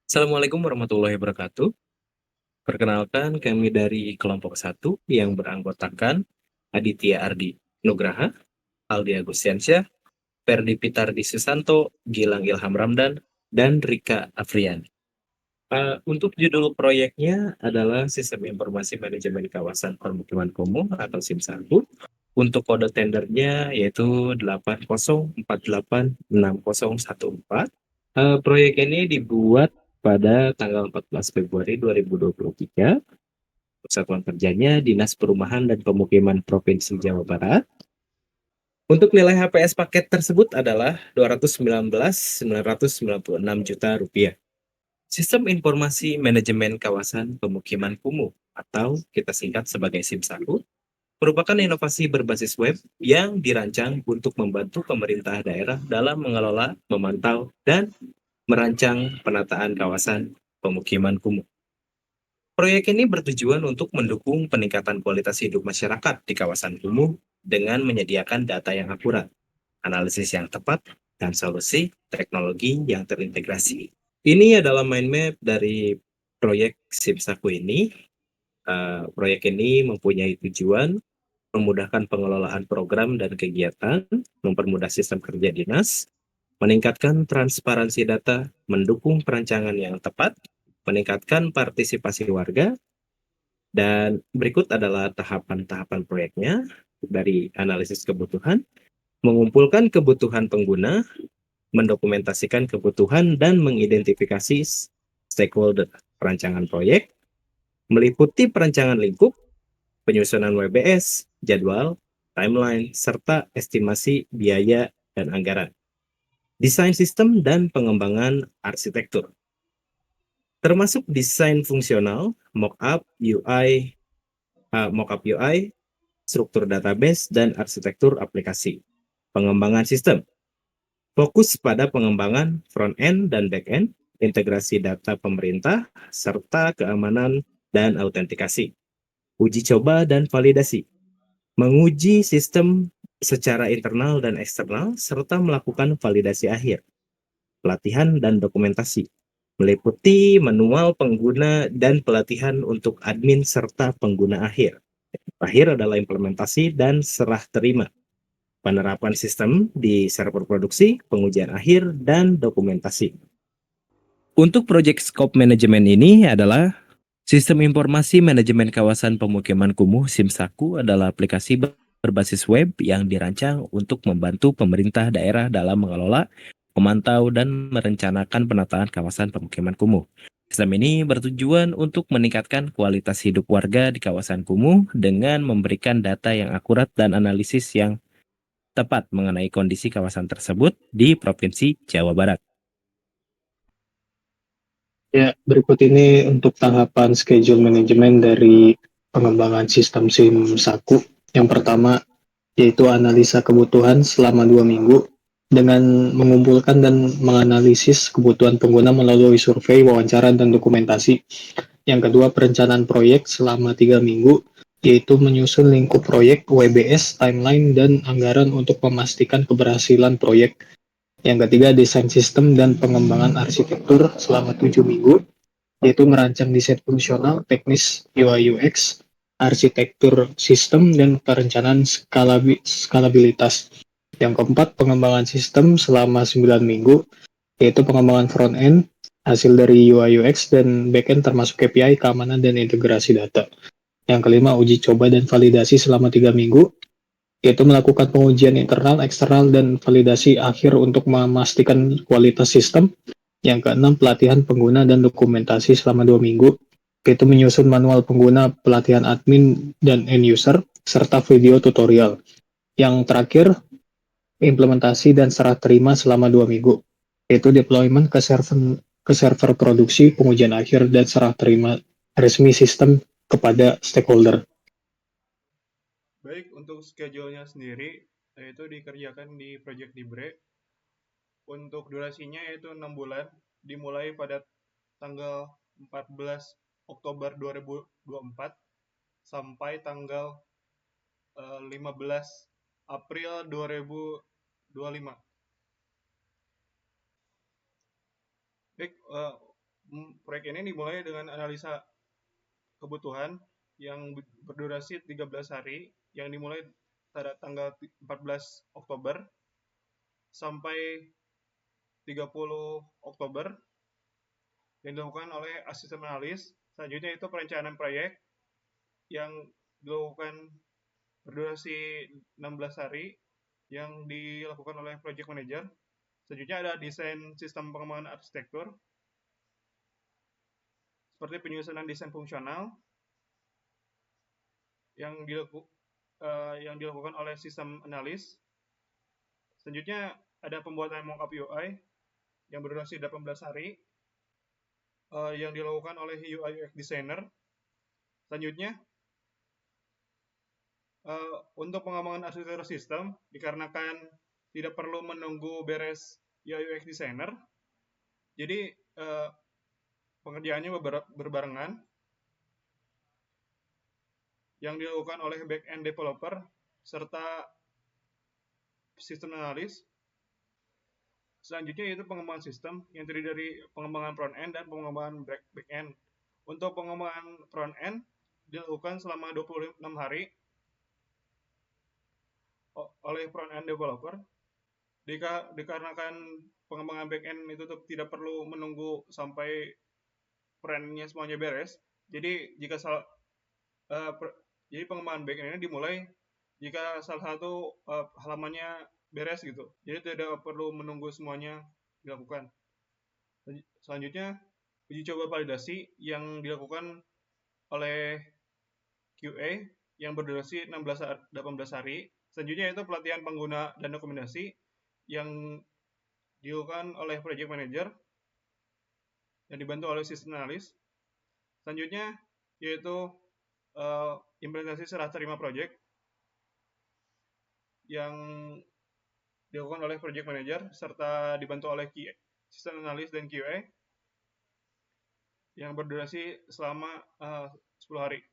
Assalamualaikum warahmatullahi wabarakatuh. Perkenalkan, kami dari kelompok satu yang beranggotakan Aditya Ardi Nugraha, Aldi Agustiansyah, Ferdi Pitardi Susanto, Gilang Ilham Ramdan, dan Rika Afriani. Untuk judul proyeknya adalah Sistem Informasi Manajemen Kawasan Permukiman Kumuh atau SIM1. Untuk kode tendernya yaitu 8048614. Proyek ini dibuat pada tanggal 14 Februari 2023. Satuan kerjanya Dinas Perumahan dan Pemukiman Provinsi Jawa Barat. Untuk nilai HPS paket tersebut adalah 219.996 juta rupiah. Sistem Informasi Manajemen Kawasan Pemukiman Kumuh atau kita singkat sebagai SIM1 merupakan inovasi berbasis web yang dirancang untuk membantu pemerintah daerah dalam mengelola, memantau, dan merancang penataan kawasan pemukiman kumuh. Proyek ini bertujuan untuk mendukung peningkatan kualitas hidup masyarakat di kawasan kumuh dengan menyediakan data yang akurat, analisis yang tepat, dan solusi teknologi yang terintegrasi. Ini adalah mind map dari proyek SIMSAKU ini. Proyek ini mempunyai tujuan memudahkan pengelolaan program dan kegiatan, mempermudah sistem kerja dinas, meningkatkan transparansi data, mendukung perancangan yang tepat, meningkatkan partisipasi warga, dan berikut adalah tahapan-tahapan proyeknya dari analisis kebutuhan, mengumpulkan kebutuhan pengguna, mendokumentasikan kebutuhan dan mengidentifikasi stakeholder perancangan proyek, meliputi perancangan lingkup, penyusunan WBS, jadwal, timeline, serta estimasi biaya dan anggaran. Desain sistem dan pengembangan arsitektur, termasuk desain fungsional, mockup UI, struktur database, dan arsitektur aplikasi. Pengembangan sistem, fokus pada pengembangan front-end dan back-end, integrasi data pemerintah, serta keamanan dan autentikasi. Uji coba dan validasi, menguji sistem secara internal dan eksternal, serta melakukan validasi akhir. Pelatihan dan dokumentasi, meliputi manual pengguna dan pelatihan untuk admin serta pengguna akhir. Akhir adalah implementasi dan serah terima. Penerapan sistem di server produksi, pengujian akhir, dan dokumentasi. Untuk proyek scope manajemen ini adalah Sistem Informasi Manajemen Kawasan Pemukiman Kumuh SIMSAKU adalah aplikasi berbasis web yang dirancang untuk membantu pemerintah daerah dalam mengelola, memantau, dan merencanakan penataan kawasan pemukiman kumuh. Sistem ini bertujuan untuk meningkatkan kualitas hidup warga di kawasan kumuh dengan memberikan data yang akurat dan analisis yang tepat mengenai kondisi kawasan tersebut di Provinsi Jawa Barat. Ya, berikut ini untuk tahapan schedule manajemen dari pengembangan sistem SIM Saku. Yang pertama, yaitu analisa kebutuhan selama 2 minggu dengan mengumpulkan dan menganalisis kebutuhan pengguna melalui survei, wawancara, dan dokumentasi. Yang kedua, perencanaan proyek selama 3 minggu, yaitu menyusun lingkup proyek, WBS, timeline, dan anggaran untuk memastikan keberhasilan proyek. Yang ketiga, desain sistem dan pengembangan arsitektur selama 7 minggu, yaitu merancang desain fungsional, teknis, UI UX, arsitektur sistem, dan perencanaan skalabilitas. Yang keempat, pengembangan sistem selama 9 minggu, yaitu pengembangan front end, hasil dari UI UX, dan back end termasuk KPI, keamanan, dan integrasi data. Yang kelima, uji coba dan validasi selama 3 minggu, yaitu melakukan pengujian internal, eksternal, dan validasi akhir untuk memastikan kualitas sistem. Yang keenam, pelatihan pengguna dan dokumentasi selama 2 minggu, yaitu menyusun manual pengguna, pelatihan admin dan end user, serta video tutorial. Yang terakhir, implementasi dan serah terima selama 2 minggu, yaitu deployment ke server produksi, pengujian akhir, dan serah terima resmi sistem kepada stakeholder. Baik, untuk schedule-nya sendiri, yaitu dikerjakan di Project Libre. Untuk durasinya yaitu 6 bulan, dimulai pada tanggal 14 Oktober 2024 sampai tanggal 15 April 2025. Baik, Proyek ini dimulai dengan analisa kebutuhan yang berdurasi 13 hari yang dimulai pada tanggal 14 Oktober sampai 30 Oktober yang dilakukan oleh asisten analis. Selanjutnya itu perencanaan proyek yang dilakukan berdurasi 16 hari yang dilakukan oleh project manager. Selanjutnya ada desain sistem pengembangan arsitektur seperti penyusunan desain fungsional yang dilakukan oleh sistem analis. Selanjutnya ada pembuatan mockup UI yang berdurasi 18 hari yang dilakukan oleh UI UX designer. Selanjutnya untuk pengembangan arsitektur sistem dikarenakan tidak perlu menunggu beres UI UX designer, jadi pengerjaannya berbarengan yang dilakukan oleh back-end developer serta sistem analis. Selanjutnya yaitu pengembangan sistem yang terdiri dari pengembangan front-end dan pengembangan back-end. Untuk pengembangan front-end dilakukan selama 26 hari oleh front-end developer. Dikarenakan pengembangan back-end itu tidak perlu menunggu sampai front-nya semuanya beres, jadi jadi pengembangan back-end ini dimulai jika salah satu halamannya beres gitu. Jadi tidak perlu menunggu semuanya dilakukan. Selanjutnya uji coba validasi yang dilakukan oleh QA yang berdurasi 18 hari. Selanjutnya itu pelatihan pengguna dan dokumentasi yang dilakukan oleh project manager yang dibantu oleh sistem analis. Selanjutnya yaitu implementasi serah terima project yang dilakukan oleh project manager serta dibantu oleh sistem analis dan QA yang berdurasi selama 10 hari.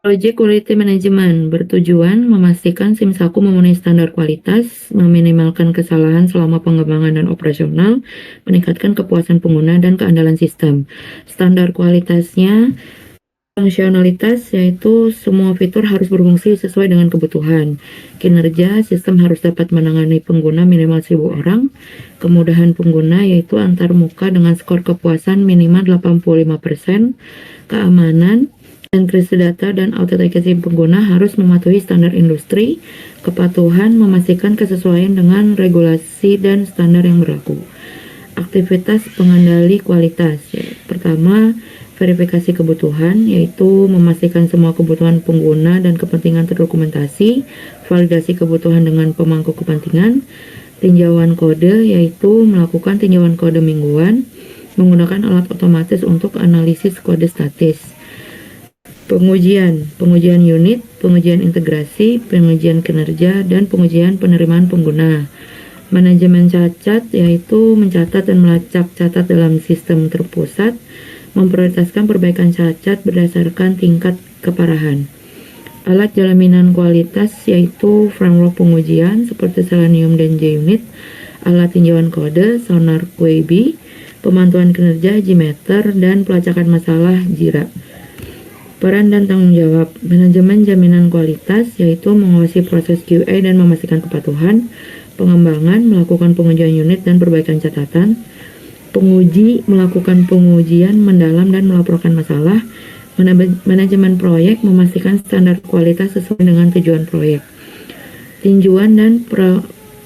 Project Quality Management bertujuan memastikan SIMSAKU memenuhi standar kualitas, meminimalkan kesalahan selama pengembangan dan operasional, meningkatkan kepuasan pengguna dan keandalan sistem. Standar kualitasnya fungsionalitas, yaitu semua fitur harus berfungsi sesuai dengan kebutuhan. Kinerja, sistem harus dapat menangani pengguna minimal 1000 orang. Kemudahan pengguna, yaitu antar muka dengan skor kepuasan minimal 85%. Keamanan, enkripsi data dan autentikasi pengguna harus mematuhi standar industri. Kepatuhan, memastikan kesesuaian dengan regulasi dan standar yang berlaku. Aktivitas pengendali kualitas, pertama, verifikasi kebutuhan, yaitu memastikan semua kebutuhan pengguna dan kepentingan terdokumentasi. Validasi kebutuhan dengan pemangku kepentingan. Tinjauan kode, yaitu melakukan tinjauan kode mingguan menggunakan alat otomatis untuk analisis kode statis. Pengujian unit, pengujian integrasi, pengujian kinerja, dan pengujian penerimaan pengguna. Manajemen cacat, yaitu mencatat dan melacak cacat dalam sistem terpusat, memprioritaskan perbaikan cacat berdasarkan tingkat keparahan. Alat jaminan kualitas, yaitu framework pengujian seperti Selenium dan JUnit, alat tinjauan kode, Sonar QB, pemantauan kinerja, Gmeter, dan pelacakan masalah, Jira. Peran dan tanggung jawab manajemen jaminan kualitas, yaitu mengawasi proses QA dan memastikan kepatuhan. Pengembangan, melakukan pengujian unit dan perbaikan catatan. Penguji, melakukan pengujian mendalam dan melaporkan masalah. Manajemen proyek, memastikan standar kualitas sesuai dengan tujuan proyek. Tinjauan dan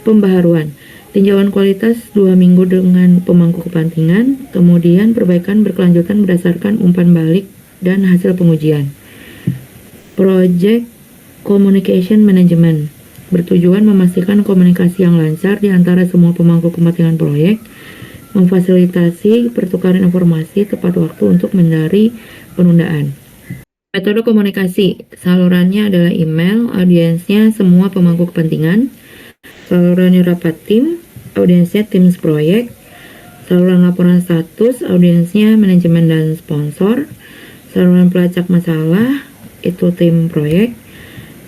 pembaharuan. Tinjauan kualitas 2 minggu dengan pemangku kepentingan, kemudian perbaikan berkelanjutan berdasarkan umpan balik dan hasil pengujian. Project Communication Management bertujuan memastikan komunikasi yang lancar di antara semua pemangku kepentingan proyek, memfasilitasi pertukaran informasi tepat waktu untuk menghindari penundaan. Metode komunikasi, salurannya adalah email, audiensnya semua pemangku kepentingan, salurannya rapat tim, audiensnya tim proyek, saluran laporan status, audiensnya manajemen dan sponsor, saluran pelacak masalah, itu tim proyek,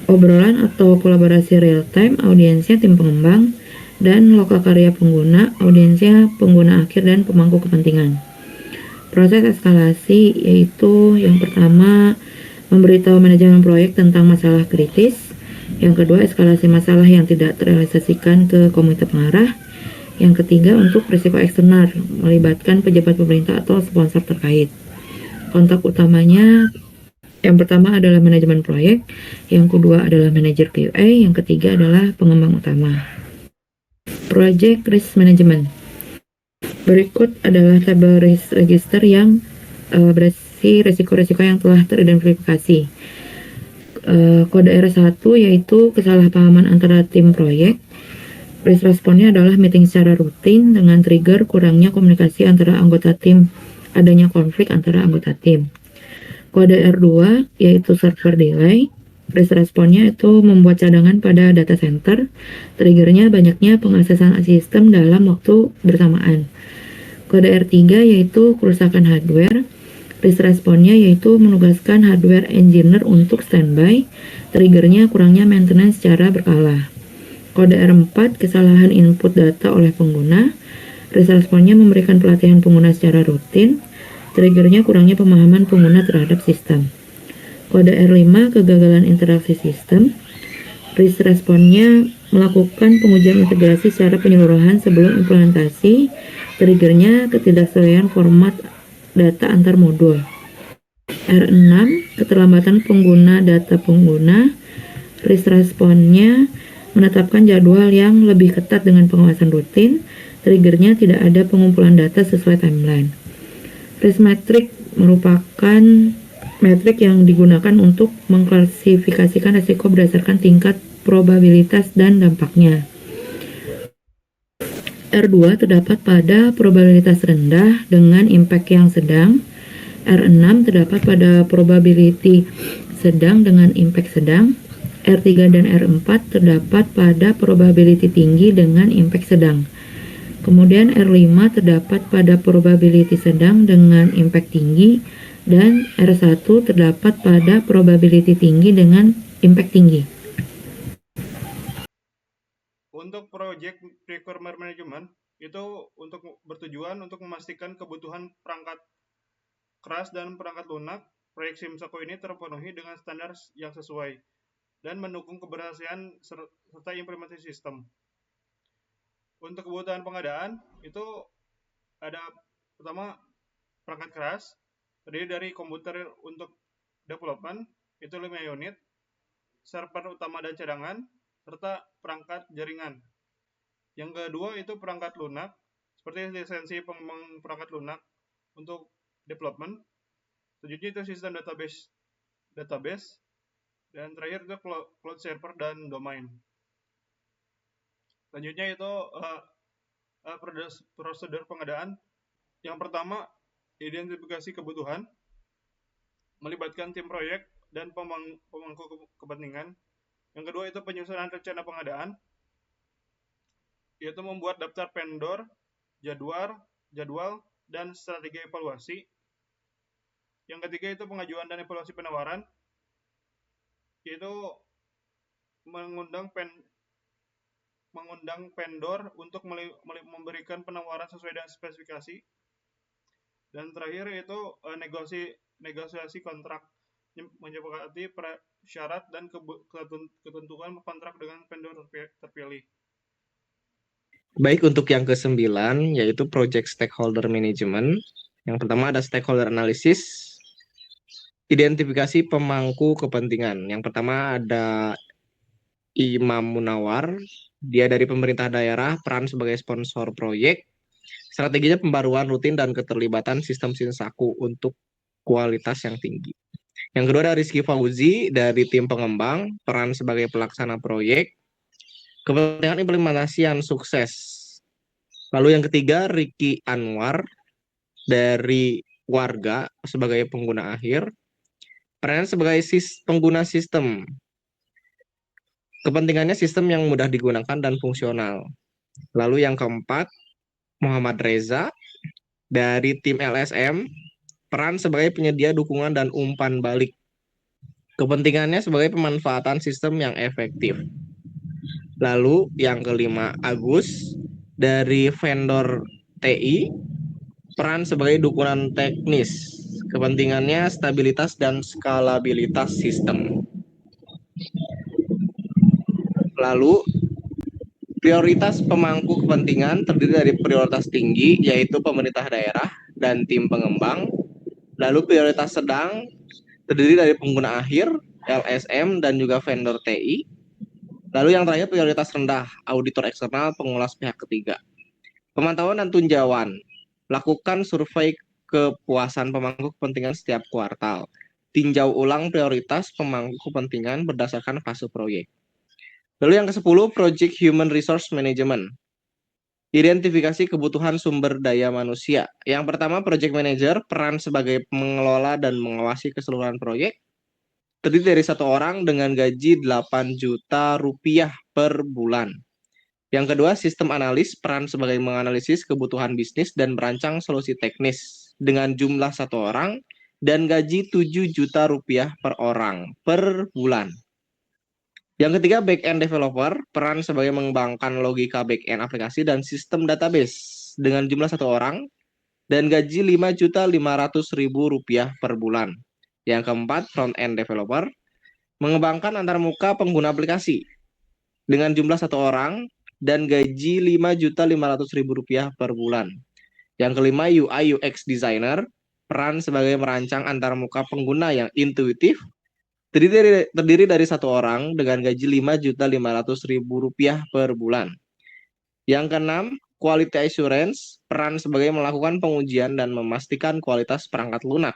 obrolan atau kolaborasi real time, audiensnya tim pengembang, dan lokakarya pengguna, audiensnya pengguna akhir dan pemangku kepentingan. Proses eskalasi yaitu yang pertama memberitahu manajemen proyek tentang masalah kritis, yang kedua eskalasi masalah yang tidak terrealisasikan ke komite pengarah, yang ketiga untuk risiko eksternal melibatkan pejabat pemerintah atau sponsor terkait. Kontak utamanya yang pertama adalah manajemen proyek, yang kedua adalah manajer QA, yang ketiga adalah pengembang utama. Project Risk Management. Berikut adalah tabel risk register yang berisi risiko-risiko yang telah teridentifikasi. Kode R1 yaitu kesalahpahaman antara tim proyek. Risk responnya adalah meeting secara rutin dengan trigger kurangnya komunikasi antara anggota tim, adanya konflik antara anggota tim. Kode R2 yaitu server delay. Risk responnya itu membuat cadangan pada data center, triggernya banyaknya pengaksesan sistem dalam waktu bersamaan. Kode R3 yaitu kerusakan hardware. Risk responnya yaitu menugaskan hardware engineer untuk standby, triggernya kurangnya maintenance secara berkala. Kode R4 kesalahan input data oleh pengguna. Risk responnya memberikan pelatihan pengguna secara rutin, triggernya kurangnya pemahaman pengguna terhadap sistem. Kode R5 kegagalan interaksi sistem. Risk responnya melakukan pengujian integrasi secara penyeluruhan sebelum implementasi, triggernya ketidaksesuaian format data antar modul. R6 keterlambatan pengguna data pengguna. Risk responnya menetapkan jadwal yang lebih ketat dengan pengawasan rutin, triggernya tidak ada pengumpulan data sesuai timeline. Risk metric merupakan metrik yang digunakan untuk mengklasifikasikan risiko berdasarkan tingkat probabilitas dan dampaknya. R2 terdapat pada probabilitas rendah dengan impact yang sedang. R6 terdapat pada probability sedang dengan impact sedang. R3 dan R4 terdapat pada probability tinggi dengan impact sedang. Kemudian R5 terdapat pada probability sedang dengan impact tinggi, dan R1 terdapat pada probability tinggi dengan impact tinggi. Untuk project requirement management itu untuk bertujuan untuk memastikan kebutuhan perangkat keras dan perangkat lunak proyek SIMSAKU ini terpenuhi dengan standar yang sesuai dan mendukung keberhasilan serta implementasi sistem. Untuk kebutuhan pengadaan itu ada pertama perangkat keras terdiri dari komputer untuk development itu 5 unit, server utama dan cadangan, serta perangkat jaringan. Yang kedua itu perangkat lunak, seperti lisensi pengembang perangkat lunak untuk development. Selanjutnya itu sistem database, dan terakhir itu cloud server dan domain. Selanjutnya itu prosedur pengadaan. Yang pertama, identifikasi kebutuhan, melibatkan tim proyek dan pemangku kepentingan. Yang kedua itu penyusunan rencana pengadaan, yaitu membuat daftar vendor, jadwal, dan strategi evaluasi. Yang ketiga itu pengajuan dan evaluasi penawaran, yaitu mengundang vendor untuk memberikan penawaran sesuai dengan spesifikasi. Dan terakhir itu negosiasi kontrak, menyepakati syarat dan ketentuan kontrak dengan vendor terpilih. Baik, untuk yang ke-9 yaitu Project Stakeholder Management. Yang pertama ada stakeholder analysis, identifikasi pemangku kepentingan. Yang pertama ada Imam Munawar, dia dari pemerintah daerah, peran sebagai sponsor proyek. Strateginya pembaruan rutin dan keterlibatan sistem SIMSAKU untuk kualitas yang tinggi. Yang kedua ada Rizky Fauzi dari tim pengembang, peran sebagai pelaksana proyek, kepentingan implementasi yang sukses. Lalu yang ketiga Ricky Anwar dari warga sebagai pengguna akhir, peran sebagai pengguna sistem. Kepentingannya sistem yang mudah digunakan dan fungsional. Lalu yang keempat Muhammad Reza dari tim LSM, peran sebagai penyedia dukungan dan umpan balik. Kepentingannya sebagai pemanfaatan sistem yang efektif. Lalu yang kelima Agus dari vendor TI, peran sebagai dukungan teknis. Kepentingannya stabilitas dan skalabilitas sistem. Lalu, prioritas pemangku kepentingan terdiri dari prioritas tinggi, yaitu pemerintah daerah dan tim pengembang. Lalu prioritas sedang terdiri dari pengguna akhir, LSM, dan juga vendor TI. Lalu yang terakhir prioritas rendah, auditor eksternal, pengulas pihak ketiga. Pemantauan dan tinjauan. Lakukan survei kepuasan pemangku kepentingan setiap kuartal. Tinjau ulang prioritas pemangku kepentingan berdasarkan fase proyek. Lalu yang ke-10, Project Human Resource Management. Identifikasi kebutuhan sumber daya manusia. Yang pertama, Project Manager, peran sebagai mengelola dan mengawasi keseluruhan proyek. Terdiri dari 1 orang dengan gaji 8 juta rupiah per bulan. Yang kedua, Sistem Analis, peran sebagai menganalisis kebutuhan bisnis dan merancang solusi teknis dengan jumlah 1 orang dan gaji 7 juta rupiah per orang per bulan. Yang ketiga, Back-end Developer, peran sebagai mengembangkan logika back-end aplikasi dan sistem database dengan jumlah 1 orang dan gaji 5.500.000 rupiah per bulan. Yang keempat, Front-end Developer, mengembangkan antarmuka pengguna aplikasi dengan jumlah 1 orang dan gaji 5.500.000 rupiah per bulan. Yang kelima, UI UX Designer, peran sebagai merancang antarmuka pengguna yang intuitif, terdiri dari 1 orang dengan gaji 5.500.000 rupiah per bulan. Yang keenam, Quality Assurance, peran sebagai melakukan pengujian dan memastikan kualitas perangkat lunak,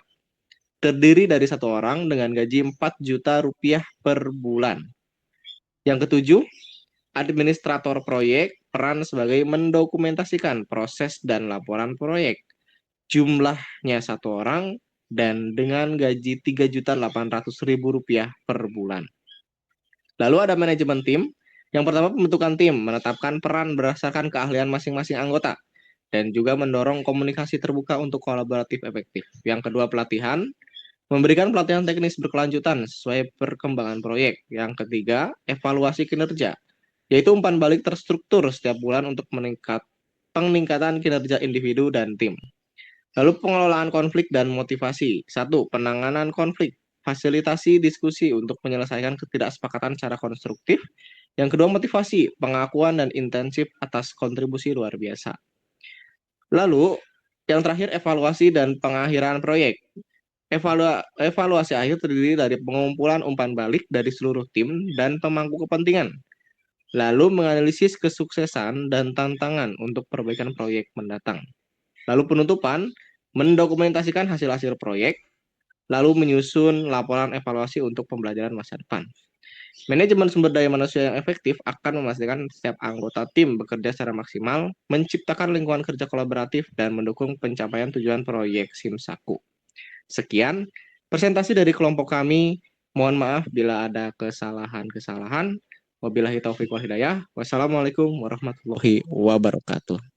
terdiri dari 1 orang dengan gaji 4 juta rupiah per bulan. Yang ketujuh, Administrator proyek, peran sebagai mendokumentasikan proses dan laporan proyek. Jumlahnya 1 orang dan dengan gaji 3.800.000 rupiah per bulan. Lalu ada manajemen tim. Yang pertama, pembentukan tim, menetapkan peran berdasarkan keahlian masing-masing anggota dan juga mendorong komunikasi terbuka untuk kolaboratif efektif. Yang kedua, pelatihan, memberikan pelatihan teknis berkelanjutan sesuai perkembangan proyek. Yang ketiga, evaluasi kinerja, yaitu umpan balik terstruktur setiap bulan untuk peningkatan kinerja individu dan tim. Lalu pengelolaan konflik dan motivasi. 1. Penanganan konflik, fasilitasi diskusi untuk menyelesaikan ketidaksepakatan secara konstruktif. Yang kedua, motivasi, pengakuan dan intensif atas kontribusi luar biasa. Lalu, yang terakhir, evaluasi dan pengakhiran proyek. Evaluasi akhir terdiri dari pengumpulan umpan balik dari seluruh tim dan pemangku kepentingan. Lalu menganalisis kesuksesan dan tantangan untuk perbaikan proyek mendatang. Lalu penutupan, mendokumentasikan hasil-hasil proyek, lalu menyusun laporan evaluasi untuk pembelajaran masa depan. Manajemen sumber daya manusia yang efektif akan memastikan setiap anggota tim bekerja secara maksimal, menciptakan lingkungan kerja kolaboratif, dan mendukung pencapaian tujuan proyek SIMSAKU. Sekian presentasi dari kelompok kami. Mohon maaf bila ada kesalahan-kesalahan. Wabillahi taufiq wal hidayah. Wassalamualaikum warahmatullahi wabarakatuh.